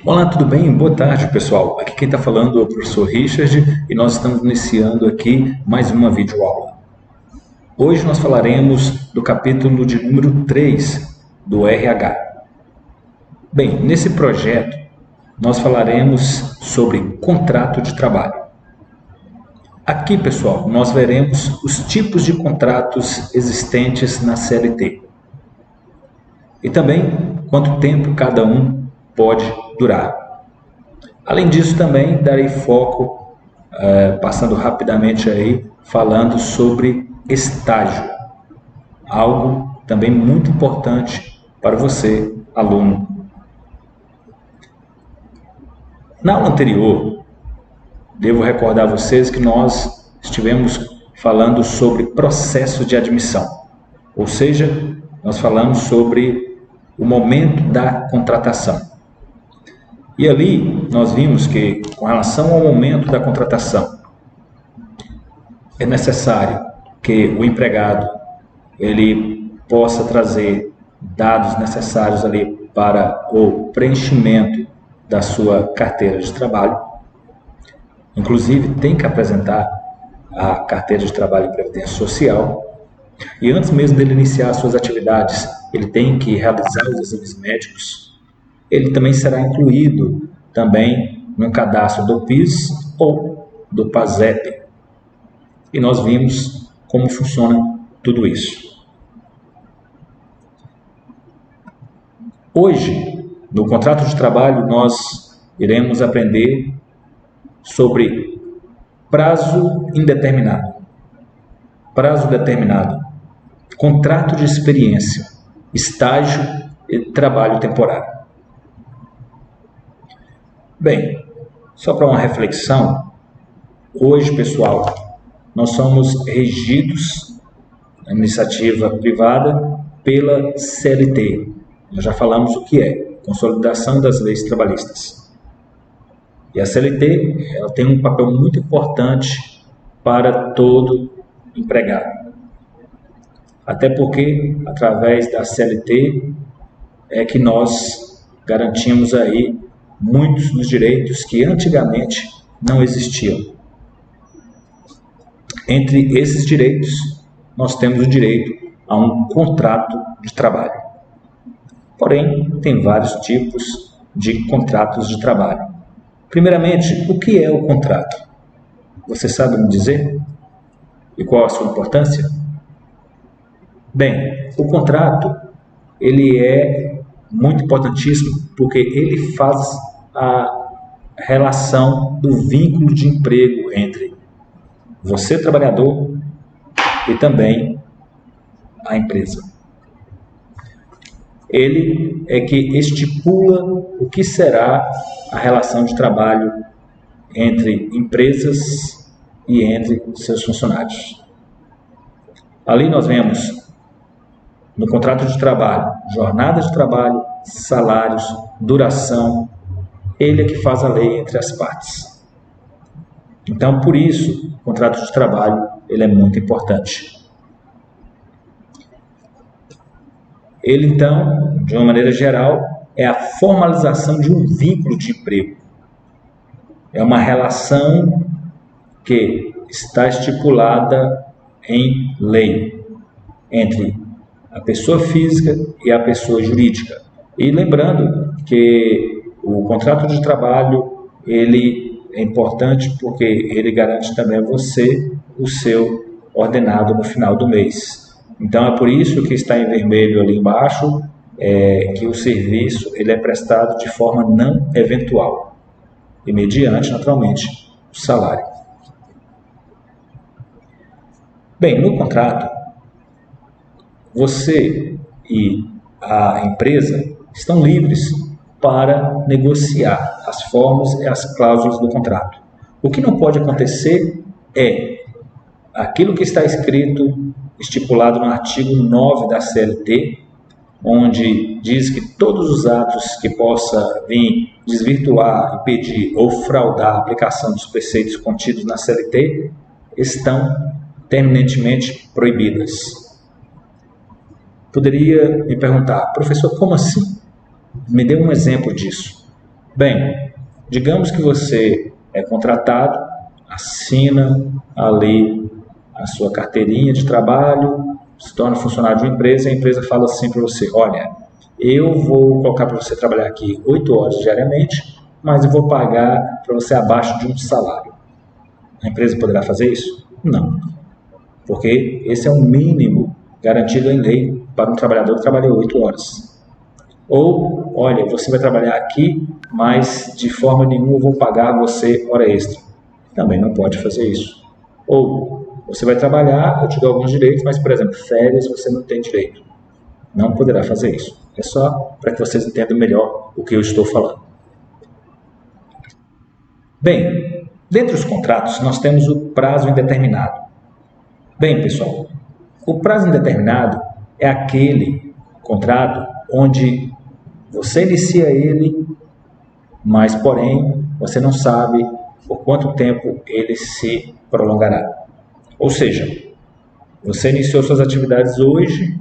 Olá, tudo bem? Boa tarde, pessoal. Aqui quem está falando é o professor Richard e nós estamos iniciando aqui mais uma videoaula. Hoje nós falaremos do capítulo de número 3 do RH. Bem, nesse projeto nós falaremos sobre contrato de trabalho. Aqui, pessoal, nós veremos os tipos de contratos existentes na CLT e também quanto tempo cada um pode durar. Além disso, também darei foco, passando rapidamente aí, falando sobre estágio, algo também muito importante para você, aluno. Na aula anterior, devo recordar a vocês que nós estivemos falando sobre processo de admissão, ou seja, nós falamos sobre o momento da contratação. E ali nós vimos que, com relação ao momento da contratação, é necessário que o empregado ele possa trazer dados necessários ali para o preenchimento da sua carteira de trabalho. Inclusive, tem que apresentar a carteira de trabalho e previdência social. E antes mesmo dele iniciar suas atividades, ele tem que realizar os exames médicos. Ele também será incluído também no cadastro do PIS ou do PASEP. E nós vimos como funciona tudo isso. Hoje, no contrato de trabalho, nós iremos aprender sobre prazo indeterminado, prazo determinado, contrato de experiência, estágio e trabalho temporário. Bem, só para uma reflexão, hoje, pessoal, nós somos regidos na iniciativa privada pela CLT. Nós já falamos o que é, Consolidação das Leis Trabalhistas. E a CLT ela tem um papel muito importante para todo empregado. Até porque, através da CLT, é que nós garantimos aí muitos dos direitos que antigamente não existiam. Entre esses direitos, nós temos o direito a um contrato de trabalho. Porém, tem vários tipos de contratos de trabalho. Primeiramente, o que é o contrato? Você sabe me dizer? E qual a sua importância? Bem, o contrato, ele é muito importantíssimo porque ele faz a relação do vínculo de emprego entre você, trabalhador, e também a empresa. Ele é que estipula o que será a relação de trabalho entre empresas e entre seus funcionários. Ali nós vemos no contrato de trabalho, jornada de trabalho, salários, duração. Ele é que faz a lei entre as partes. Então, por isso, o contrato de trabalho ele é muito importante. Ele, então, de uma maneira geral, é a formalização de um vínculo de emprego. É uma relação que está estipulada em lei entre a pessoa física e a pessoa jurídica. E lembrando que o contrato de trabalho ele é importante porque ele garante também a você o seu ordenado no final do mês. Então é por isso que está em vermelho ali embaixo, que o serviço ele é prestado de forma não eventual e mediante, naturalmente, o salário. Bem, no contrato, você e a empresa estão livres para negociar as formas e as cláusulas do contrato. O que não pode acontecer é aquilo que está escrito, estipulado no artigo 9 da CLT, onde diz que todos os atos que possa vir desvirtuar, impedir ou fraudar a aplicação dos preceitos contidos na CLT estão terminantemente proibidas. Poderia me perguntar, professor, como assim? Me dê um exemplo disso. Bem, digamos que você é contratado, assina ali a sua carteirinha de trabalho, se torna funcionário de uma empresa e a empresa fala assim para você: olha, eu vou colocar para você trabalhar aqui 8 horas diariamente, mas eu vou pagar para você abaixo de um salário. A empresa poderá fazer isso? Não, porque esse é o mínimo garantido em lei para um trabalhador que trabalha 8 horas. Ou, olha, você vai trabalhar aqui, mas de forma nenhuma eu vou pagar você hora extra. Também não pode fazer isso. Ou, você vai trabalhar, eu te dou alguns direitos, mas, por exemplo, férias você não tem direito. Não poderá fazer isso. É só para que vocês entendam melhor o que eu estou falando. Bem, dentre os contratos, nós temos o prazo indeterminado. Bem, pessoal, o prazo indeterminado é aquele contrato onde você inicia ele, mas, porém, você não sabe por quanto tempo ele se prolongará. Ou seja, você iniciou suas atividades hoje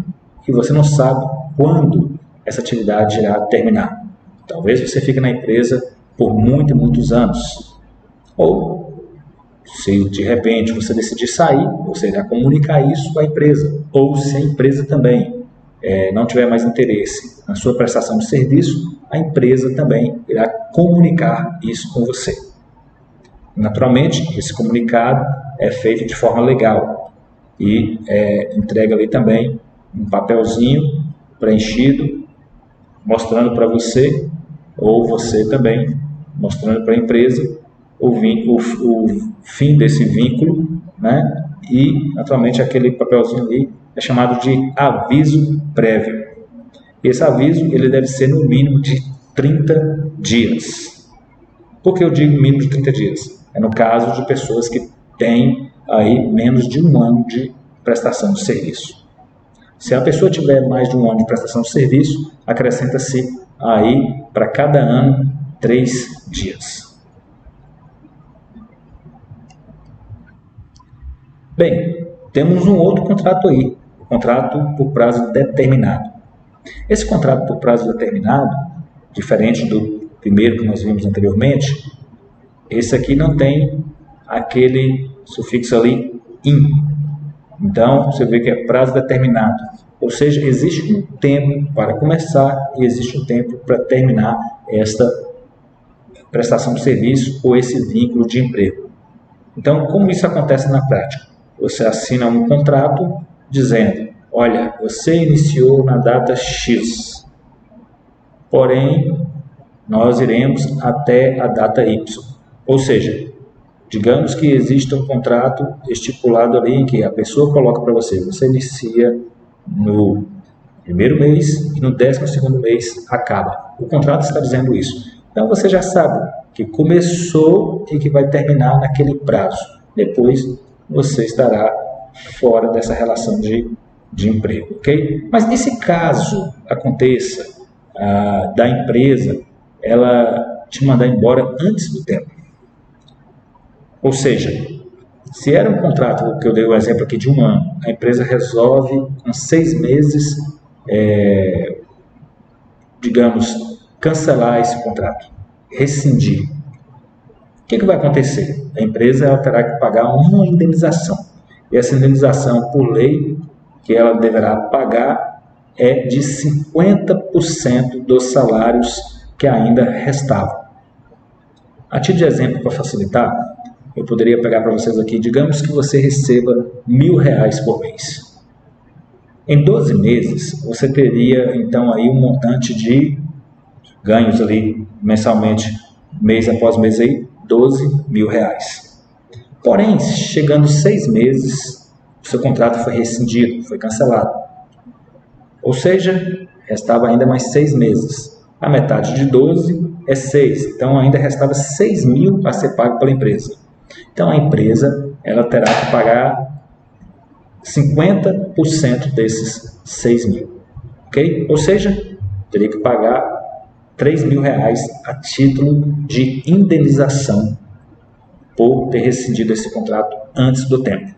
e você não sabe quando essa atividade irá terminar. Talvez você fique na empresa por muitos anos. Ou, se de repente você decidir sair, você irá comunicar isso à empresa. Ou se a empresa também não tiver mais interesse na sua prestação de serviço, a empresa também irá comunicar isso com você. Naturalmente, esse comunicado é feito de forma legal e entrega ali também um papelzinho preenchido, mostrando para você, ou você também, mostrando para a empresa o fim desse vínculo, né? E, naturalmente, aquele papelzinho ali é chamado de aviso prévio. Esse aviso ele deve ser no mínimo de 30 dias. Por que eu digo mínimo de 30 dias? É no caso de pessoas que têm aí menos de um ano de prestação de serviço. Se a pessoa tiver mais de um ano de prestação de serviço, acrescenta-se aí para cada ano 3 dias. Bem, temos um outro contrato aí, o contrato por prazo determinado. Esse contrato por prazo determinado, diferente do primeiro que nós vimos anteriormente, esse aqui não tem aquele sufixo ali in. Então, você vê que é prazo determinado. Ou seja, existe um tempo para começar e existe um tempo para terminar esta prestação de serviço ou esse vínculo de emprego. Então, como isso acontece na prática? Você assina um contrato dizendo: olha, você iniciou na data X, porém, nós iremos até a data Y. Ou seja, digamos que exista um contrato estipulado ali em que a pessoa coloca para você: você inicia no primeiro mês e no 12º mês acaba. O contrato está dizendo isso. Então, você já sabe que começou e que vai terminar naquele prazo. Depois, você estará fora dessa relação de emprego, ok? Mas nesse caso aconteça da empresa ela te mandar embora antes do tempo, ou seja, se era um contrato que eu dei o exemplo aqui de um ano, a empresa resolve com 6 meses, digamos, cancelar esse contrato, rescindir. O que vai acontecer? A empresa ela terá que pagar uma indenização. E essa indenização, por lei, que ela deverá pagar é de 50% dos salários que ainda restavam. A título de exemplo, para facilitar, eu poderia pegar para vocês aqui, digamos que você receba R$1.000 por mês. Em 12 meses, você teria, então, aí um montante de ganhos ali, mensalmente, mês após mês aí, R$12.000. Porém, chegando 6 meses, o seu contrato foi rescindido, foi cancelado. Ou seja, restava ainda mais 6 meses. A metade de 12 é 6, então ainda restava 6.000 a ser pago pela empresa. Então a empresa ela terá que pagar 50% desses 6.000, ok? Ou seja, teria que pagar R$3.000 a título de indenização por ter rescindido esse contrato antes do tempo.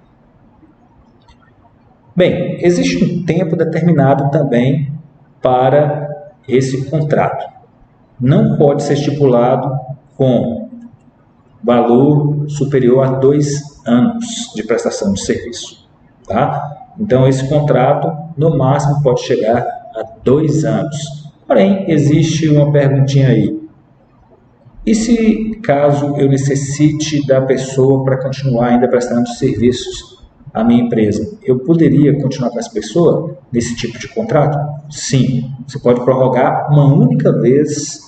Bem, existe um tempo determinado também para esse contrato. não pode ser estipulado com valor superior a 2 anos de prestação de serviço, tá? Então, esse contrato, no máximo, pode chegar a 2 anos. Porém, existe uma perguntinha aí. E se caso eu necessite da pessoa para continuar ainda prestando serviços à minha empresa, eu poderia continuar com essa pessoa nesse tipo de contrato? Sim, você pode prorrogar uma única vez,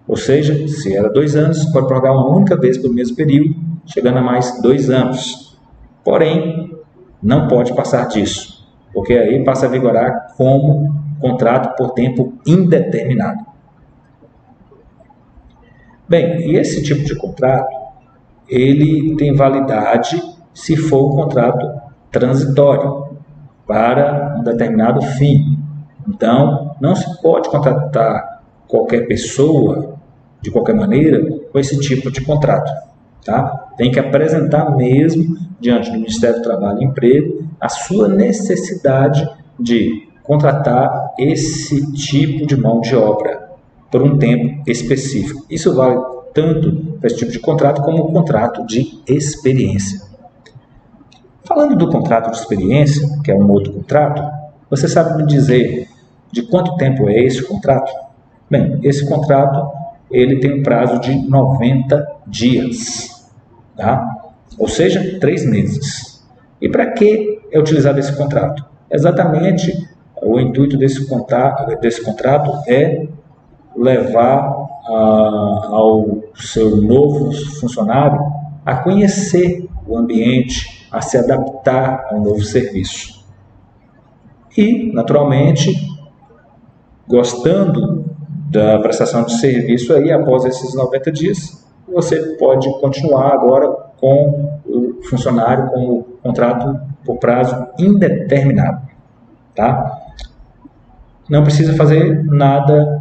ou seja, se era 2 anos, pode prorrogar uma única vez pelo mesmo período, chegando a mais 2 anos. Porém, não pode passar disso, porque aí passa a vigorar como contrato por tempo indeterminado. Bem, e esse tipo de contrato, ele tem validade se for um contrato transitório para um determinado fim. Então, não se pode contratar qualquer pessoa, de qualquer maneira, com esse tipo de contrato. Tá? Tem que apresentar mesmo, diante do Ministério do Trabalho e Emprego, a sua necessidade de contratar esse tipo de mão de obra por um tempo específico. Isso vale tanto para esse tipo de contrato como o contrato de experiência. Falando do contrato de experiência, que é um outro contrato, você sabe me dizer de quanto tempo é esse contrato? Bem, esse contrato ele tem um prazo de 90 dias, tá? Ou seja, 3 meses. E para que é utilizado esse contrato? Exatamente, o intuito desse contrato é levar ao seu novo funcionário a conhecer o ambiente, a se adaptar ao novo serviço. E, naturalmente, gostando da prestação de serviço aí, após esses 90 dias, você pode continuar agora com o funcionário com o contrato por prazo indeterminado, tá? Não precisa fazer nada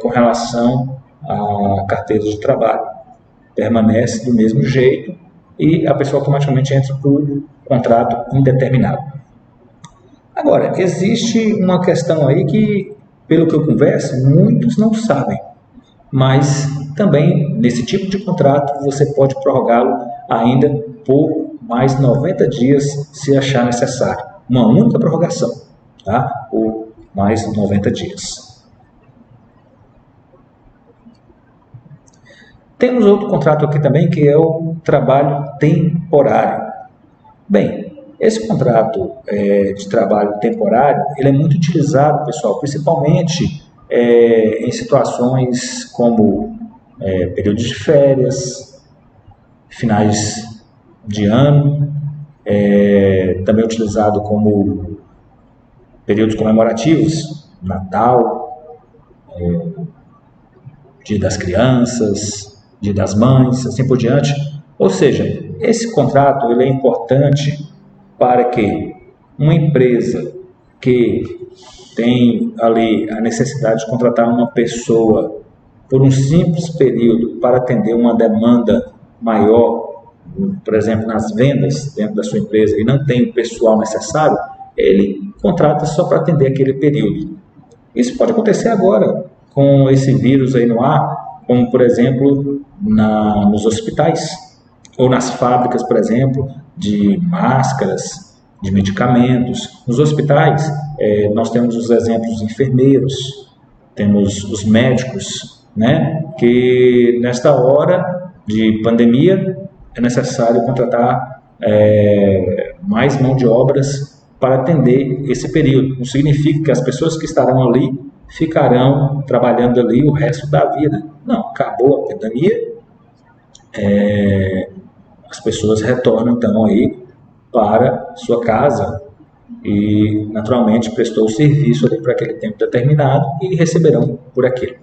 com relação à carteira de trabalho. Permanece do mesmo jeito e a pessoa automaticamente entra para o contrato indeterminado. Agora, existe uma questão aí que, pelo que eu converso, muitos não sabem, mas também nesse tipo de contrato você pode prorrogá-lo ainda por mais 90 dias se achar necessário. Uma única prorrogação, tá? Por mais 90 dias. Temos outro contrato aqui também, que é o trabalho temporário. Bem, esse contrato de trabalho temporário, ele é muito utilizado, pessoal, principalmente em situações como períodos de férias, finais de ano, também utilizado como períodos comemorativos, Natal, Dia das Crianças, Dia das Mães, assim por diante. Ou seja, esse contrato ele é importante para que uma empresa que tem ali a necessidade de contratar uma pessoa por um simples período para atender uma demanda maior, por exemplo, nas vendas dentro da sua empresa e não tem o pessoal necessário, ele contrata só para atender aquele período. Isso pode acontecer agora com esse vírus aí no ar, como por exemplo nos hospitais ou nas fábricas, por exemplo, de máscaras, de medicamentos. Nos hospitais, nós temos os exemplos dos enfermeiros, temos os médicos, né, que nesta hora de pandemia é necessário contratar mais mão de obras para atender esse período. Não significa que as pessoas que estarão ali ficarão trabalhando ali o resto da vida. Não, acabou a pandemia, as pessoas retornam então aí para sua casa e naturalmente prestou o serviço ali para aquele tempo determinado e receberão por aquilo.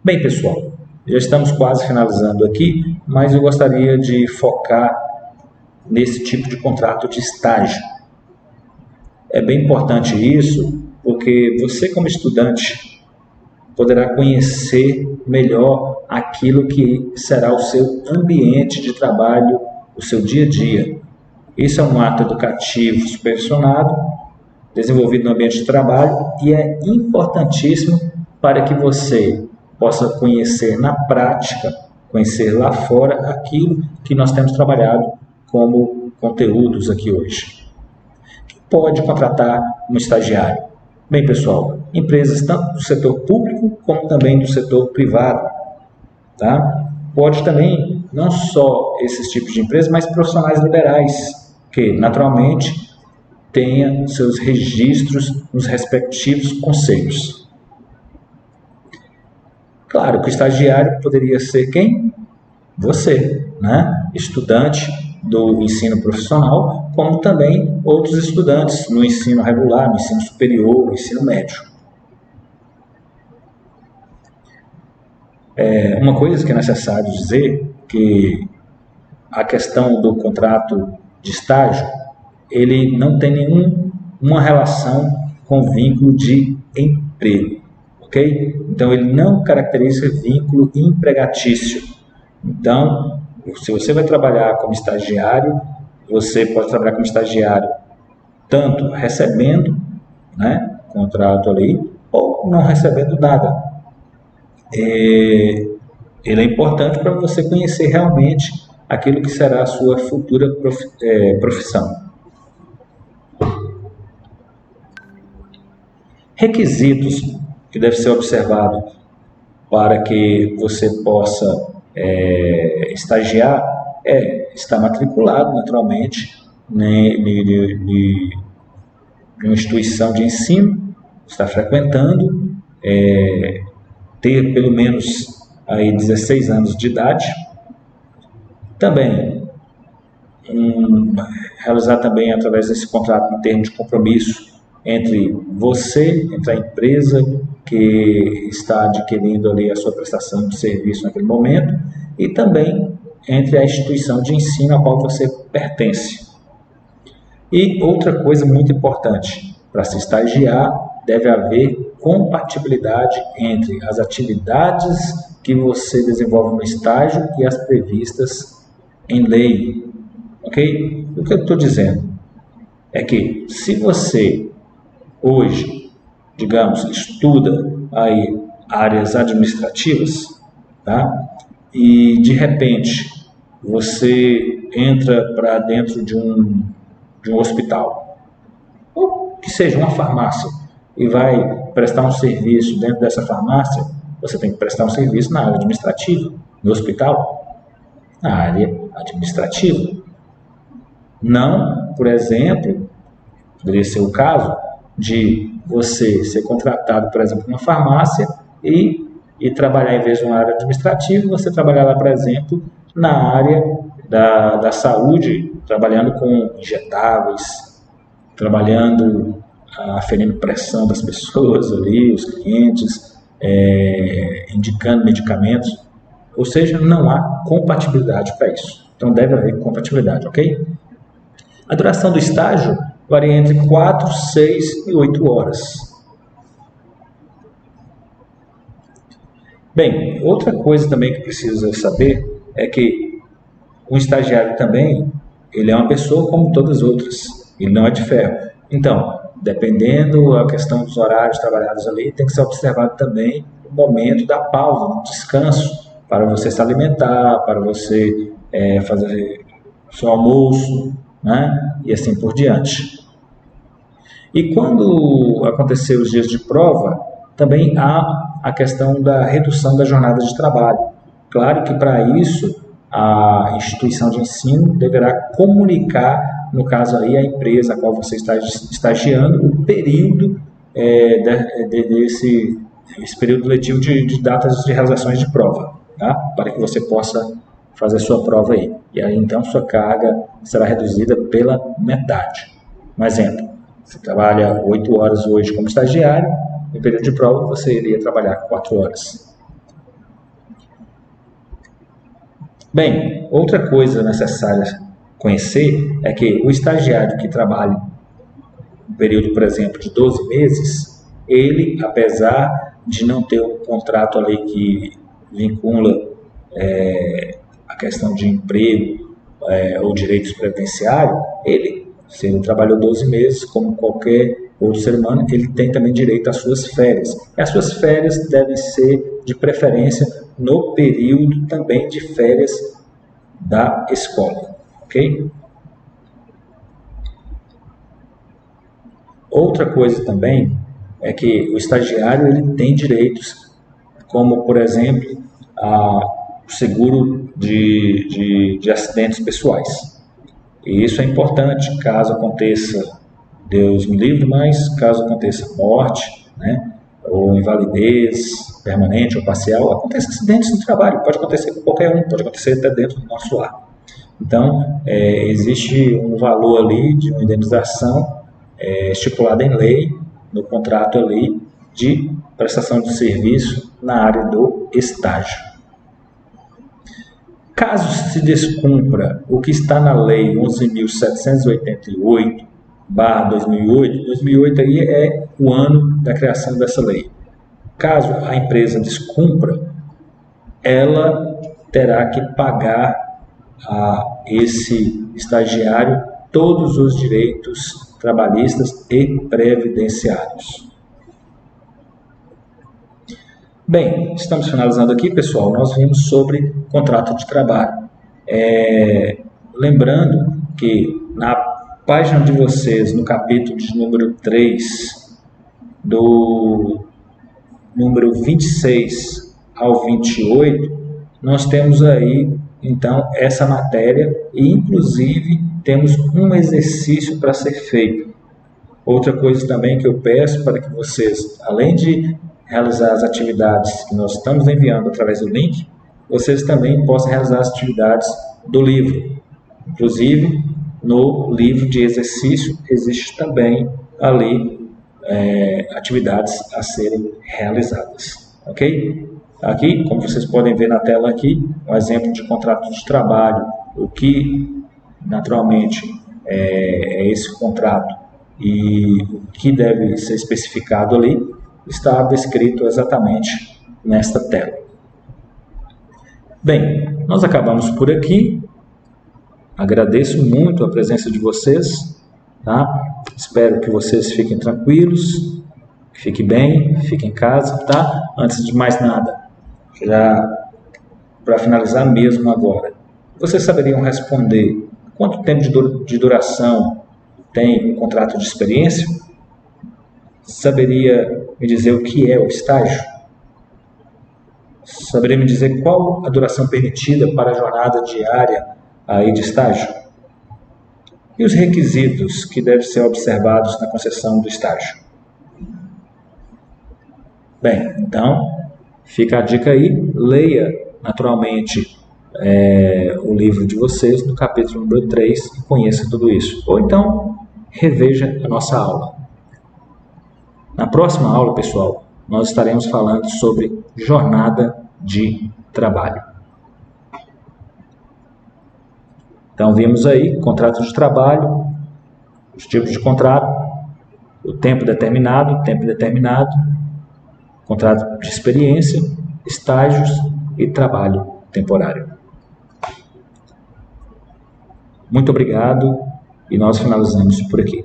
Bem, pessoal, já estamos quase finalizando aqui, mas eu gostaria de focar nesse tipo de contrato de estágio. É bem importante isso, porque você como estudante poderá conhecer melhor aquilo que será o seu ambiente de trabalho, o seu dia a dia. Isso é um ato educativo supervisionado, desenvolvido no ambiente de trabalho e é importantíssimo para que você possa conhecer na prática, conhecer lá fora aquilo que nós temos trabalhado como conteúdos aqui hoje. Quem pode contratar um estagiário? Bem, pessoal, empresas tanto do setor público como também do setor privado, tá? Pode também, não só esses tipos de empresas, mas profissionais liberais, que naturalmente tenha seus registros nos respectivos conselhos. Claro que o estagiário poderia ser quem? Você, né? Estudante do ensino profissional, como também outros estudantes no ensino regular, no ensino superior, no ensino médio. Uma coisa que é necessário dizer que a questão do contrato de estágio, ele não tem nenhuma relação com vínculo de emprego, ok? Então, ele não caracteriza vínculo empregatício. Então, se você vai trabalhar como estagiário, você pode trabalhar como estagiário tanto recebendo, né, contrato ali, ou não recebendo nada. Ele é importante para você conhecer realmente aquilo que será a sua futura profissão. Requisitos que devem ser observados para que você possa estagiar estar matriculado naturalmente em uma instituição de ensino, estar frequentando, ter pelo menos aí 16 anos de idade. Também realizar também através desse contrato um termo de compromisso entre você, entre a empresa que está adquirindo ali a sua prestação de serviço naquele momento e também entre a instituição de ensino a qual você pertence. E outra coisa muito importante, para se estagiar, deve haver compatibilidade entre as atividades que você desenvolve no estágio e as previstas em lei, ok? O que eu estou dizendo é que se você hoje, digamos, estuda aí áreas administrativas, tá? E de repente você entra para dentro de um hospital, ou que seja uma farmácia, e vai prestar um serviço dentro dessa farmácia, você tem que prestar um serviço na área administrativa, no hospital, na área administrativa. Não, por exemplo, poderia ser o caso de você ser contratado, por exemplo, numa farmácia e trabalhar, em vez de uma área administrativa, você trabalhar lá, por exemplo, na área da saúde, trabalhando com injetáveis, trabalhando, aferindo pressão das pessoas ali, os clientes, indicando medicamentos. Ou seja, não há compatibilidade para isso. Então, deve haver compatibilidade, ok? A duração do estágio varia entre 4, 6 e 8 horas. Bem, outra coisa também que precisa saber é que um estagiário também, ele é uma pessoa como todas as outras, ele não é de ferro. Então, dependendo da questão dos horários trabalhados ali, tem que ser observado também o momento da pausa, do descanso, para você se alimentar, para você fazer seu almoço, né? E assim por diante. E quando acontecer os dias de prova, também há a questão da redução da jornada de trabalho. Claro que para isso a instituição de ensino deverá comunicar, no caso aí, a empresa a qual você está estagiando, o período desse período letivo de datas de realizações de prova, tá? Para que você possa fazer sua prova aí. E aí, então, sua carga será reduzida pela metade. Um exemplo, você trabalha 8 horas hoje como estagiário, no período de prova você iria trabalhar 4 horas. Bem, outra coisa necessária conhecer é que o estagiário que trabalha um período, por exemplo, de 12 meses, ele, apesar de não ter um contrato ali que vincula a questão de emprego ou direitos previdenciários, se ele trabalhou 12 meses, como qualquer outro ser humano, ele tem também direito às suas férias. E as suas férias devem ser, de preferência, no período também de férias da escola, ok? Outra coisa também é que o estagiário ele tem direitos, como, por exemplo, o seguro de acidentes pessoais. E isso é importante caso aconteça, Deus me livre, mas caso aconteça morte, né, ou invalidez permanente ou parcial, acontece acidentes no trabalho, pode acontecer com qualquer um, pode acontecer até dentro do nosso lar. Então, existe um valor ali de uma indenização estipulada em lei, no contrato ali, de prestação de serviço na área do estágio. Caso se descumpra o que está na Lei 11.788/2008, 2008 aí é o ano da criação dessa lei. Caso a empresa descumpra, ela terá que pagar a esse estagiário todos os direitos trabalhistas e previdenciários. Bem, estamos finalizando aqui, pessoal. Nós vimos sobre contrato de trabalho. Lembrando que na página de vocês, no capítulo de número 3, do número 26 ao 28, nós temos aí, então, essa matéria e, inclusive, temos um exercício para ser feito. Outra coisa também que eu peço para que vocês, além de realizar as atividades que nós estamos enviando através do link, vocês também possam realizar as atividades do livro. Inclusive, no livro de exercício, existe também ali atividades a serem realizadas. Ok? Aqui, como vocês podem ver na tela aqui, um exemplo de contrato de trabalho, o que naturalmente é esse contrato e o que deve ser especificado ali, está descrito exatamente nesta tela. Bem, nós acabamos por aqui. Agradeço muito a presença de vocês, tá? Espero que vocês fiquem tranquilos, que fiquem bem, fiquem em casa, tá? Antes de mais nada, já para finalizar mesmo agora, vocês saberiam responder quanto tempo de duração tem o contrato de experiência? Saberia me dizer o que é o estágio? Saberia me dizer qual a duração permitida para a jornada diária aí de estágio? E os requisitos que devem ser observados na concessão do estágio? Bem, então, fica a dica aí, leia naturalmente o livro de vocês no capítulo número 3 e conheça tudo isso. Ou então, reveja a nossa aula. Na próxima aula, pessoal, nós estaremos falando sobre jornada de trabalho. Então, vimos aí contrato de trabalho, os tipos de contrato, o tempo determinado, contrato de experiência, estágios e trabalho temporário. Muito obrigado e nós finalizamos por aqui.